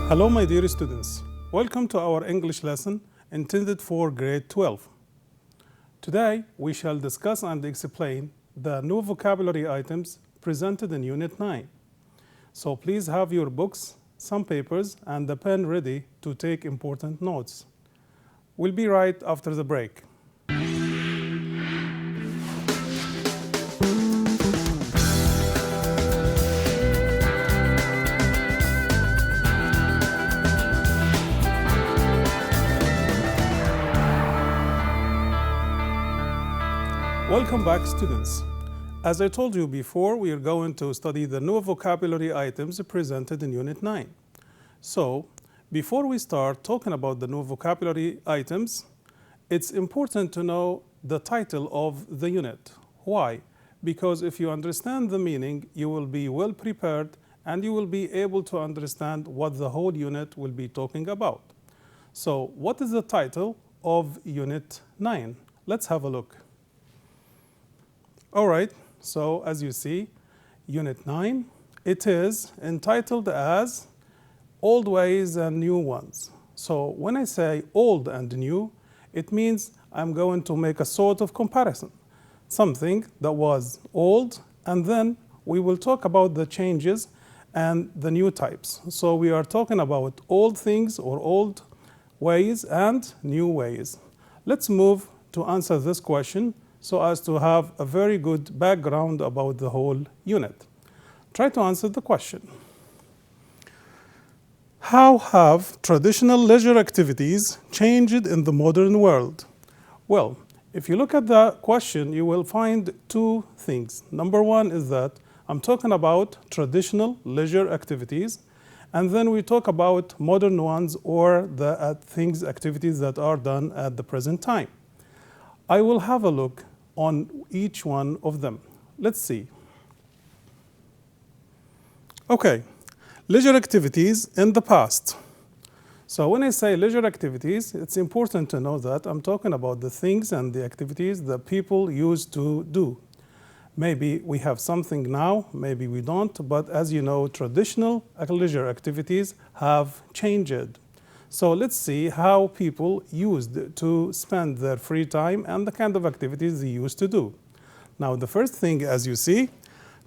Hello, my dear students. Welcome to our English lesson intended for grade 12. Today, we shall discuss and explain the new vocabulary items presented in Unit 9. So please have your books, some papers, and the pen ready to take important notes. We'll be right after the break. Welcome back, students. As I told you before, we are going to study the new vocabulary items presented in Unit 9. So, before we start talking about the new vocabulary items, it's important to know the title of the unit. Why? Because if you understand the meaning, you will be well prepared and you will be able to understand what the whole unit will be talking about. So, what is the title of Unit 9? Let's have a look. All right, so as you see, Unit 9, it is entitled as Old Ways and New Ones. So when I say old and new, it means I'm going to make a sort of comparison. Something that was old, and then we will talk about the changes and the new types. So we are talking about old things or old ways and new ways. Let's move to answer this question so as to have a very good background about the whole unit. Try to answer the question. How have traditional leisure activities changed in the modern world? Well, if you look at the question, you will find two things. Number one is that I'm talking about traditional leisure activities, and then we talk about modern ones or the activities that are done at the present time. I will have a look on each one of them. Let's see. Okay, leisure activities in the past. So when I say leisure activities, it's important to know that I'm talking about the things and the activities that people used to do. Maybe we have something now, maybe we don't, but as you know, traditional leisure activities have changed. So let's see how people used to spend their free time and the kind of activities they used to do. Now, the first thing, as you see,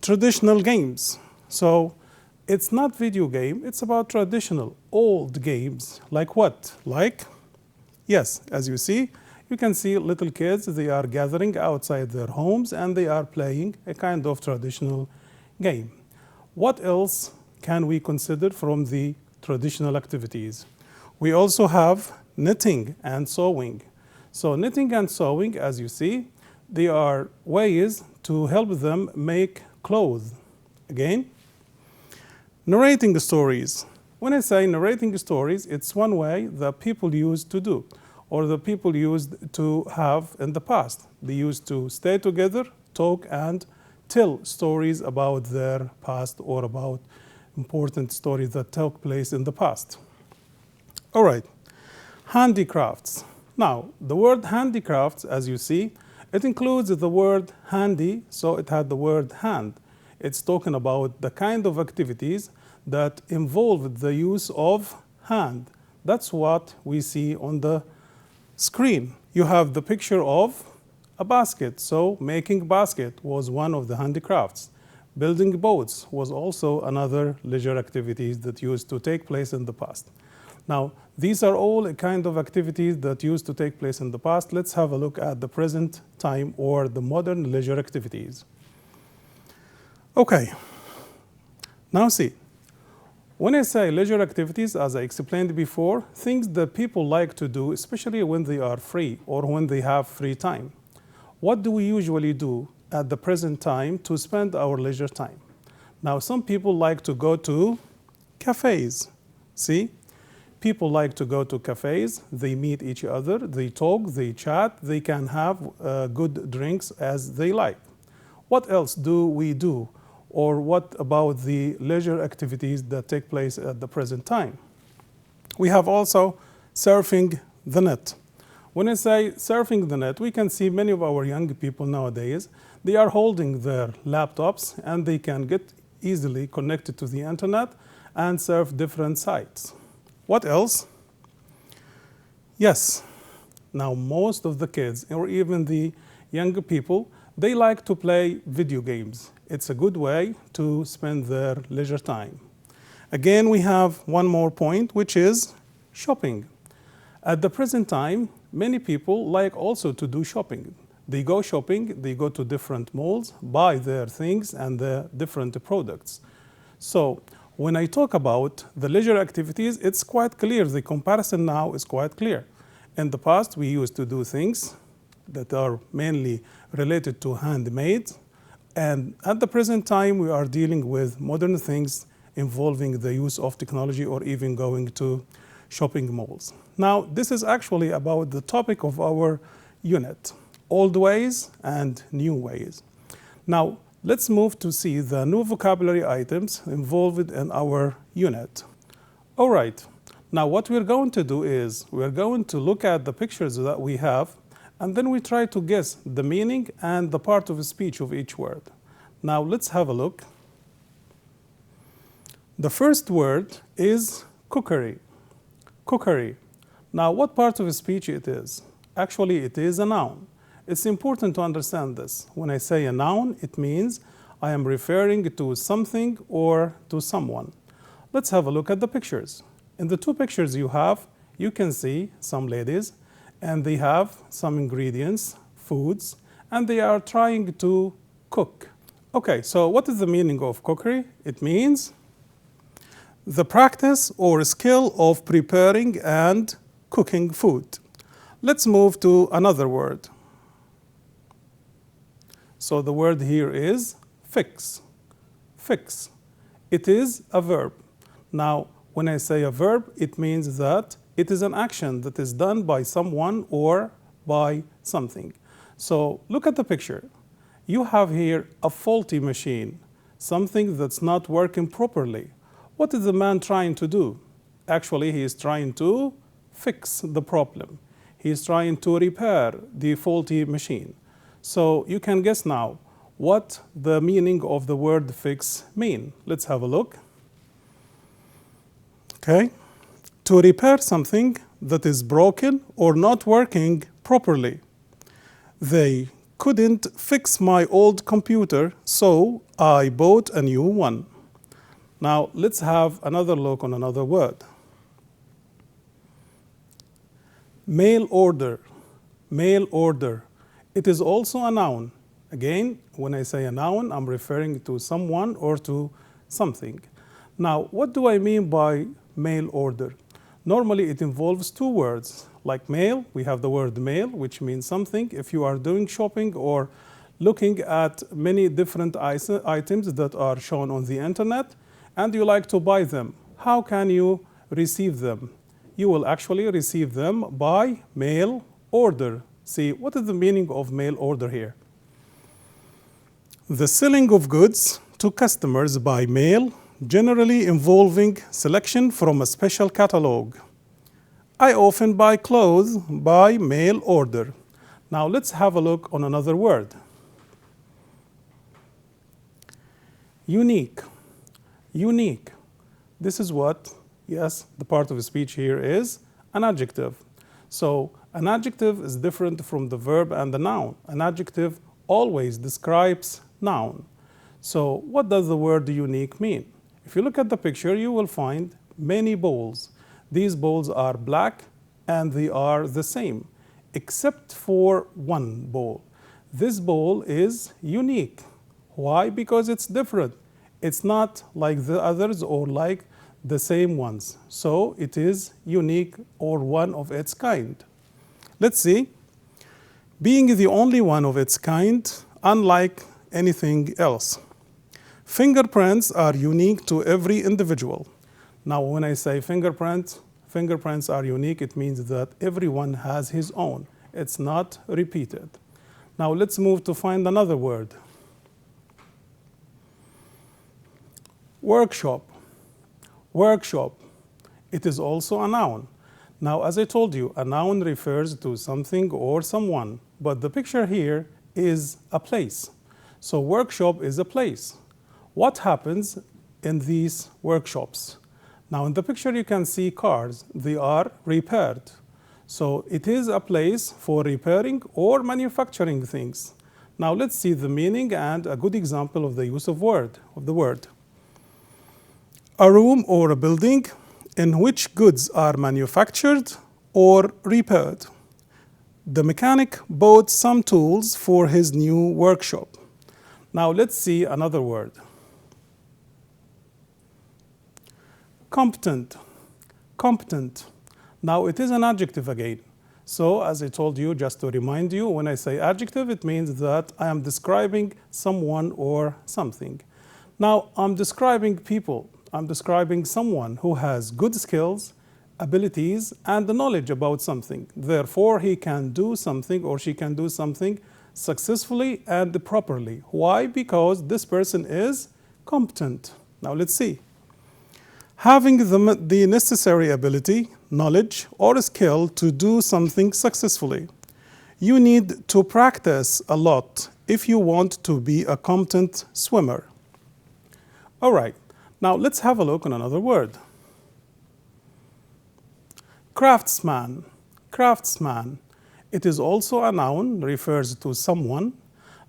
traditional games. So it's not video game, it's about traditional old games. Like what? Like, yes, as you see, you can see little kids, they are gathering outside their homes and they are playing a kind of traditional game. What else can we consider from the traditional activities? We also have knitting and sewing. So knitting and sewing, as you see, they are ways to help them make clothes. Again, narrating stories. When I say narrating stories, it's one way that people used to do, or the people used to have in the past. They used to stay together, talk, and tell stories about their past or about important stories that took place in the past. All right, handicrafts. Now, the word handicrafts, as you see, it includes the word handy, so it had the word hand. It's talking about the kind of activities that involve the use of hand. That's what we see on the screen. You have the picture of a basket, so making basket was one of the handicrafts. Building boats was also another leisure activities that used to take place in the past. Now, these are all a kind of activities that used to take place in the past. Let's have a look at the present time or the modern leisure activities. Okay, now see, when I say leisure activities, as I explained before, things that people like to do, especially when they are free or when they have free time. What do we usually do at the present time to spend our leisure time? Now, some people like to go to cafes, see? People like to go to cafes, they meet each other, they talk, they chat, they can have good drinks as they like. What else do we do? Or what about the leisure activities that take place at the present time? We have also surfing the net. When I say surfing the net, we can see many of our young people nowadays, they are holding their laptops and they can get easily connected to the internet and surf different sites. What else? Yes, now most of the kids, or even the younger people, they like to play video games. It's a good way to spend their leisure time. Again, we have one more point, which is shopping. At the present time, many people like also to do shopping. They go shopping, they go to different malls, buy their things and the different products. So when I talk about the leisure activities, it's quite clear. The comparison now is quite clear. In the past, we used to do things that are mainly related to handmade. And at the present time, we are dealing with modern things involving the use of technology or even going to shopping malls. Now, this is actually about the topic of our unit, old ways and new ways. Now, let's move to see the new vocabulary items involved in our unit. All right, now what we're going to do is we're going to look at the pictures that we have, and then we try to guess the meaning and the part of speech of each word. Now, let's have a look. The first word is cookery. Cookery. Now, what part of speech it is? Actually, it is a noun. It's important to understand this. When I say a noun, it means I am referring to something or to someone. Let's have a look at the pictures. In the two pictures you can see some ladies, and they have some ingredients, foods, and they are trying to cook. Okay, so what is the meaning of cookery? It means the practice or skill of preparing and cooking food. Let's move to another word. So the word here is fix. Fix. It is a verb. Now, when I say a verb, it means that it is an action that is done by someone or by something. So look at the picture. You have here a faulty machine, something that's not working properly. What is the man trying to do? Actually, he is trying to fix the problem. He is trying to repair the faulty machine. So you can guess now what the meaning of the word fix mean. Let's have a look. Okay. To repair something that is broken or not working properly. They couldn't fix my old computer, so I bought a new one. Now, let's have another look on another word. Mail order. Mail order. It is also a noun. Again, when I say a noun, I'm referring to someone or to something. Now, what do I mean by mail order? Normally, it involves two words. Like mail, we have the word mail, which means something. If you are doing shopping or looking at many different items that are shown on the internet, and you like to buy them, how can you receive them? You will actually receive them by mail order. See, what is the meaning of mail order here? The selling of goods to customers by mail, generally involving selection from a special catalog. I often buy clothes by mail order. Now let's have a look on another word. Unique. Unique. This is what, yes, the part of speech here is an adjective. So an adjective is different from the verb and the noun. An adjective always describes noun. So what does the word unique mean? If you look at the picture, you will find many bowls. These bowls are black and they are the same, except for one bowl. This bowl is unique. Why? Because it's different. It's not like the others or like the same ones. So it is unique or one of its kind. Let's see. Being the only one of its kind, unlike anything else. Fingerprints are unique to every individual. Now, when I say fingerprints are unique, it means that everyone has his own. It's not repeated. Now, let's move to find another word. Workshop. Workshop. It is also a noun. Now, as I told you, a noun refers to something or someone, but the picture here is a place. So workshop is a place. What happens in these workshops? Now in the picture you can see cars. They are repaired. So it is a place for repairing or manufacturing things. Now let's see the meaning and a good example of the use of the word. A room or a building in which goods are manufactured or repaired. The mechanic bought some tools for his new workshop. Now let's see another word. Competent. Competent. Now it is an adjective again. So as I told you, just to remind you, when I say adjective, it means that I am describing someone or something. Now I'm describing people. I'm describing someone who has good skills, abilities, and the knowledge about something. Therefore, he can do something or she can do something successfully and properly. Why? Because this person is competent. Now let's see. Having the necessary ability, knowledge, or skill to do something successfully. You need to practice a lot if you want to be a competent swimmer. All right, now let's have a look on another word. Craftsman. Craftsman. It is also a noun, refers to someone.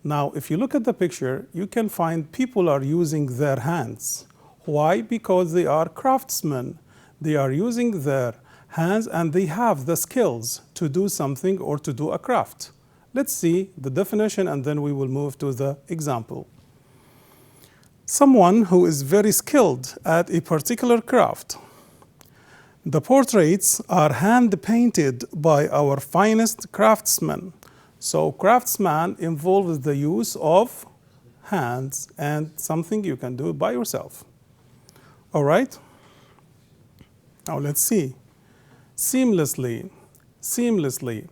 Now, if you look at the picture, you can find people are using their hands. Why? Because they are craftsmen. They are using their hands and they have the skills to do something or to do a craft. Let's see the definition and then we will move to the example. Someone who is very skilled at a particular craft. The portraits are hand-painted by our finest craftsmen. So craftsman involves the use of hands and something you can do by yourself. All right? Now let's see. Seamlessly. Seamlessly.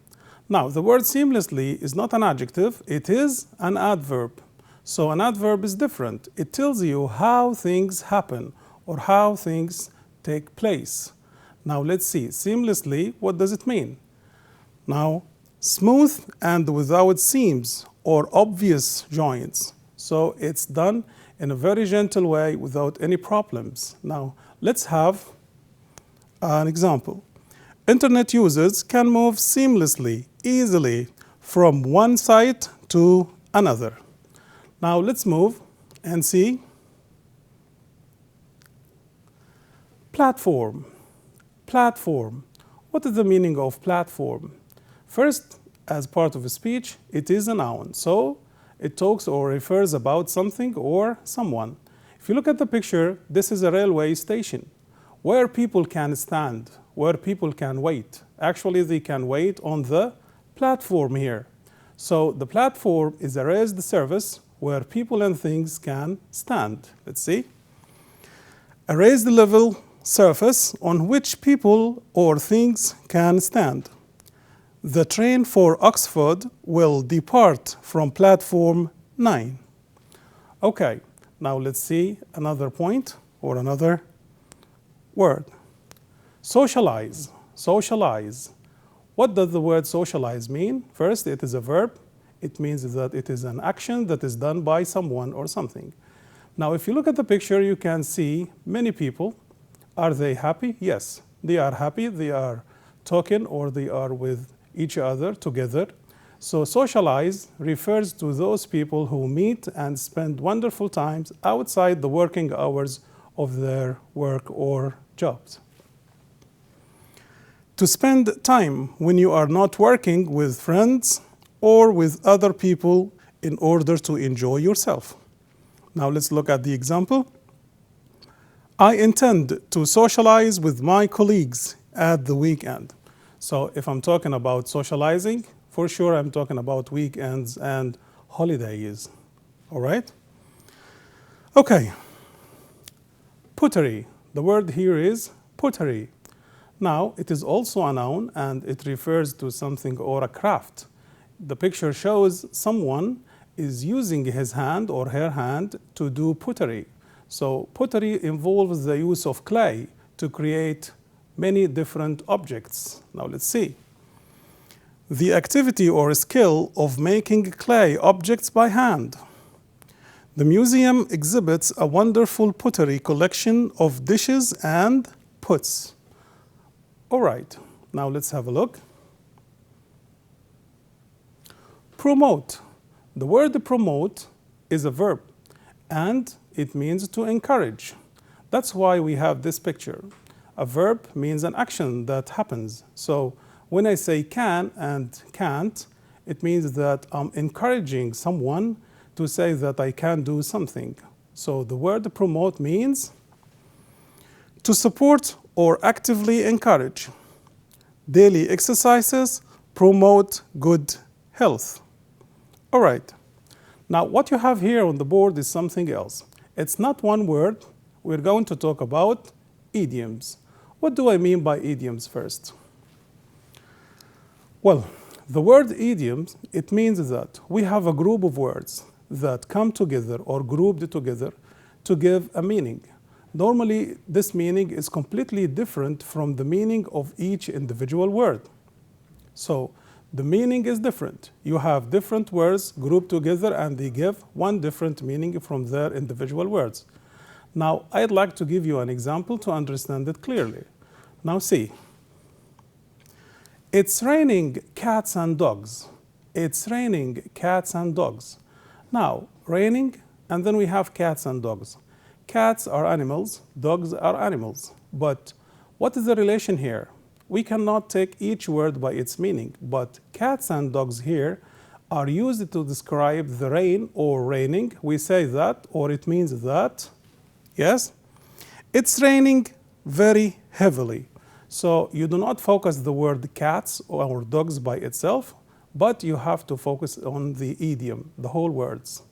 Now the word seamlessly is not an adjective, it is an adverb. So an adverb is different. It tells you how things happen or how things take place. Now let's see. Seamlessly, what does it mean? Now, smooth and without seams or obvious joints. So it's done in a very gentle way without any problems. Now, let's have an example. Internet users can move seamlessly, easily from one site to another. Now, let's move and see. Platform. Platform. What is the meaning of platform? First, as part of a speech, it is a noun. So, it talks or refers about something or someone. If you look at the picture, this is a railway station where people can stand, where people can wait. Actually, they can wait on the platform here. So the platform is a raised surface where people and things can stand. Let's see. A raised level surface on which people or things can stand. The train for Oxford will depart from platform 9. Okay, now let's see another point or another word. Socialize. Socialize. What does the word socialize mean? First, it is a verb. It means that it is an action that is done by someone or something. Now, if you look at the picture, you can see many people. Are they happy? Yes, they are happy. They are talking or they are with each other together. So socialize refers to those people who meet and spend wonderful times outside the working hours of their work or jobs. To spend time when you are not working with friends or with other people in order to enjoy yourself. Now let's look at the example. I intend to socialize with my colleagues at the weekend. So if I'm talking about socializing, for sure I'm talking about weekends and holidays. All right? Okay. Pottery. The word here is pottery. Now, it is also a noun and it refers to something or a craft. The picture shows someone is using his hand or her hand to do pottery. So pottery involves the use of clay to create many different objects. Now let's see. The activity or skill of making clay objects by hand. The museum exhibits a wonderful pottery collection of dishes and puts. All right, now let's have a look. Promote. The word promote is a verb, and it means to encourage. That's why we have this picture. A verb means an action that happens. So when I say can and can't, it means that I'm encouraging someone to say that I can do something. So the word promote means to support or actively encourage. Daily exercises promote good health. All right. Now what you have here on the board is something else. It's not one word. We're going to talk about idioms. What do I mean by idioms first? Well, the word idioms, it means that we have a group of words that come together or grouped together to give a meaning. Normally, this meaning is completely different from the meaning of each individual word. So the meaning is different. You have different words grouped together and they give one different meaning from their individual words. Now, I'd like to give you an example to understand it clearly. Now see, it's raining cats and dogs. It's raining cats and dogs. Now, raining, and then we have cats and dogs. Cats are animals, dogs are animals. But what is the relation here? We cannot take each word by its meaning, but cats and dogs here are used to describe the rain or raining. We say that, or it means that, yes, it's raining very heavily. So you do not focus the word cats or dogs by itself, but you have to focus on the idiom, the whole words.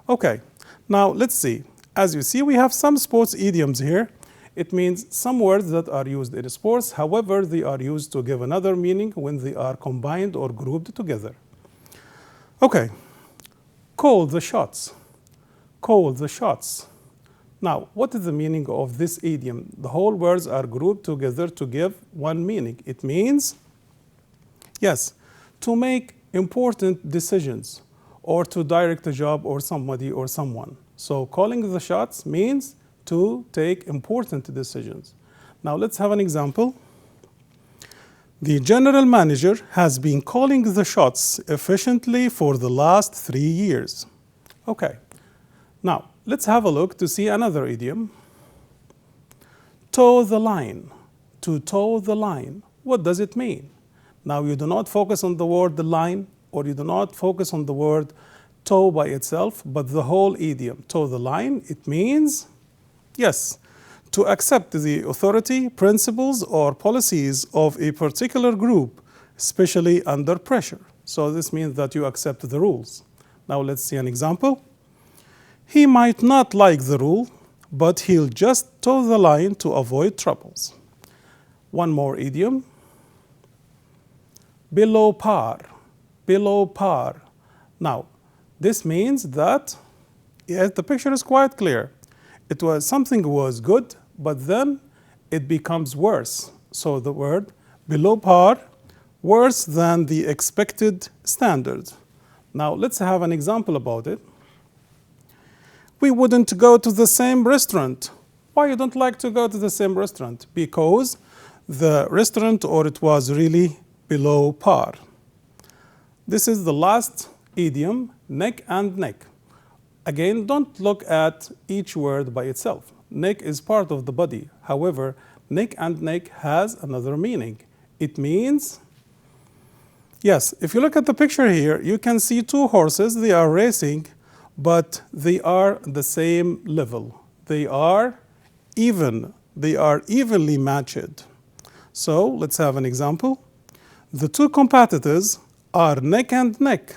Okay, now let's see. As you see, we have some sports idioms here. It means some words that are used in sports, however, they are used to give another meaning when they are combined or grouped together. Okay, call the shots. Call the shots. Now, what is the meaning of this idiom? The whole words are grouped together to give one meaning. It means, yes, to make important decisions or to direct a job or somebody or someone. So calling the shots means to take important decisions. Now let's have an example. The general manager has been calling the shots efficiently for the last 3 years. Okay, now let's have a look to see another idiom. Toe the line. To toe the line. What does it mean? Now you do not focus on the word the line, or you do not focus on the word toe by itself, but the whole idiom. Toe the line, it means, yes, to accept the authority, principles, or policies of a particular group, especially under pressure. So this means that you accept the rules. Now let's see an example. He might not like the rule, but he'll just toe the line to avoid troubles. One more idiom. Below par. Below par. Now, this means that, yes, the picture is quite clear. Something was good, but then it becomes worse. So the word below par, worse than the expected standard. Now let's have an example about it. We wouldn't go to the same restaurant. Why you don't like to go to the same restaurant? Because the restaurant, or it was really below par. This is the last idiom, neck and neck. Again, don't look at each word by itself. Neck is part of the body. However, neck and neck has another meaning. It means, yes, if you look at the picture here, you can see two horses. They are racing, but they are the same level. They are even. They are evenly matched. So let's have an example. The two competitors are neck and neck.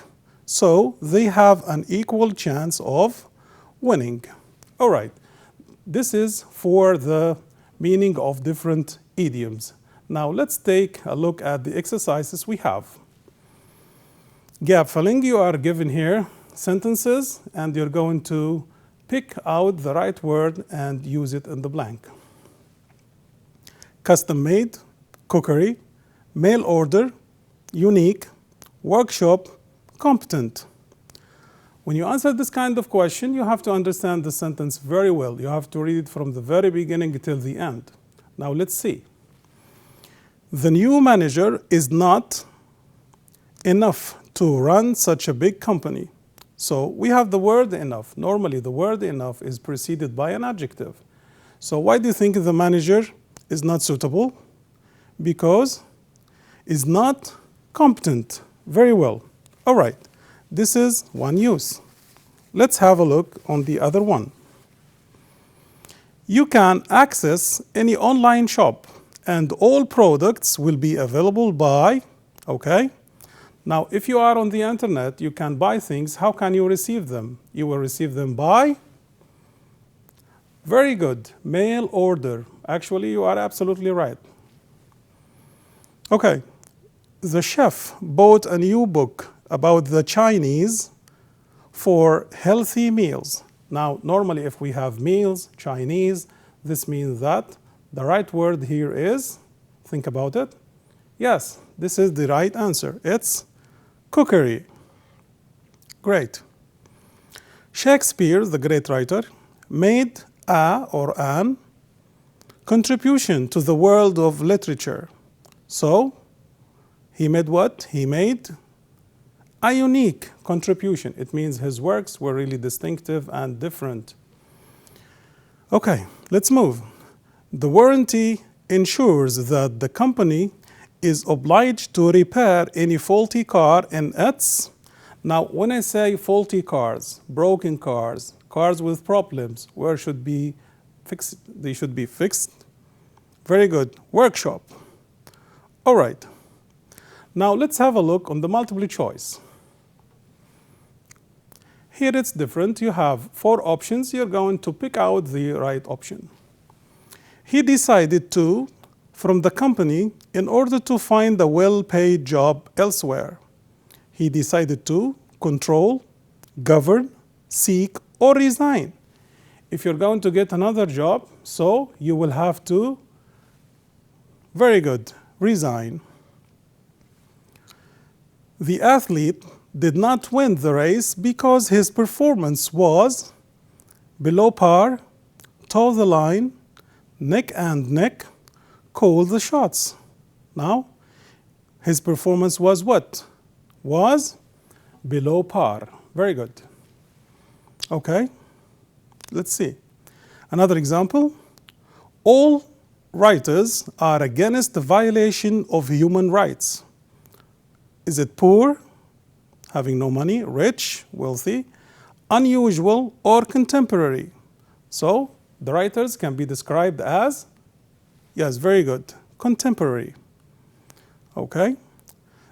So they have an equal chance of winning. All right, this is for the meaning of different idioms. Now let's take a look at the exercises we have. Gap filling, you are given here sentences and you're going to pick out the right word and use it in the blank. Custom made, cookery, mail order, unique, workshop, competent. When you answer this kind of question, you have to understand the sentence very well. You have to read it from the very beginning till the end. Now let's see. The new manager is not enough to run such a big company. So we have the word enough. Normally the word enough is preceded by an adjective. So why do you think the manager is not suitable? Because is not competent. Very well. All right. This is one use. Let's have a look on the other one. You can access any online shop and all products will be available by, okay? Now, if you are on the internet, you can buy things. How can you receive them? You will receive them by, very good, mail order. Actually, you are absolutely right. Okay, the chef bought a new book about the Chinese for healthy meals. Now, normally if we have meals, Chinese, this means that the right word here is, think about it. Yes, this is the right answer. It's cookery. Great. Shakespeare, the great writer, made a or an contribution to the world of literature. So, he made what? He made a unique contribution. It means his works were really distinctive and different. Okay, let's move. The warranty ensures that the company is obliged to repair any faulty car in its. Now, when I say faulty cars, broken cars, cars with problems, where should be fixed? They should be fixed. Very good. Workshop. All right. Now let's have a look on the multiple choice. Here it's different. You have 4 options. You're going to pick out the right option. He decided to, from the company, in order to find a well-paid job elsewhere. He decided to control, govern, seek, or resign. If you're going to get another job, so you will have to, very good, resign. The athlete did not win the race because his performance was below par, toe the line, neck and neck, call the shots. Now, his performance was what? Was below par. Very good. Okay, let's see. Another example. All writers are against the violation of human rights. Is it poor, having no money, rich, wealthy, unusual, or contemporary? So the writers can be described as, yes, very good, contemporary. Okay?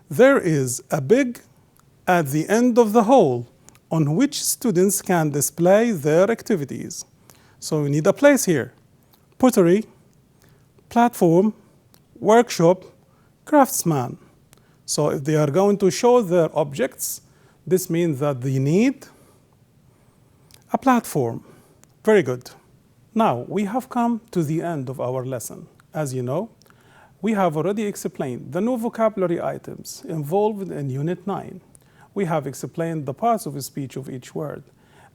There is a big at the end of the hall on which students can display their activities. So we need a place here. Pottery, platform, workshop, craftsman. So if they are going to show their objects, this means that they need a platform. Very good. Now, we have come to the end of our lesson. As you know, we have already explained the new vocabulary items involved in Unit 9. We have explained the parts of speech of each word,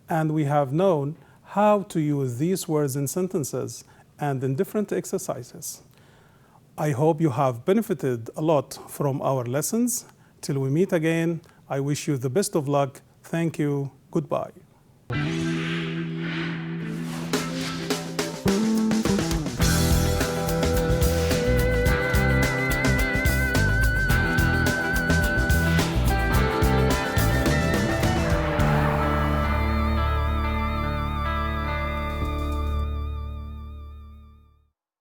and we have known how to use these words in sentences and in different exercises. I hope you have benefited a lot from our lessons. Till we meet again, I wish you the best of luck. Thank you. Goodbye.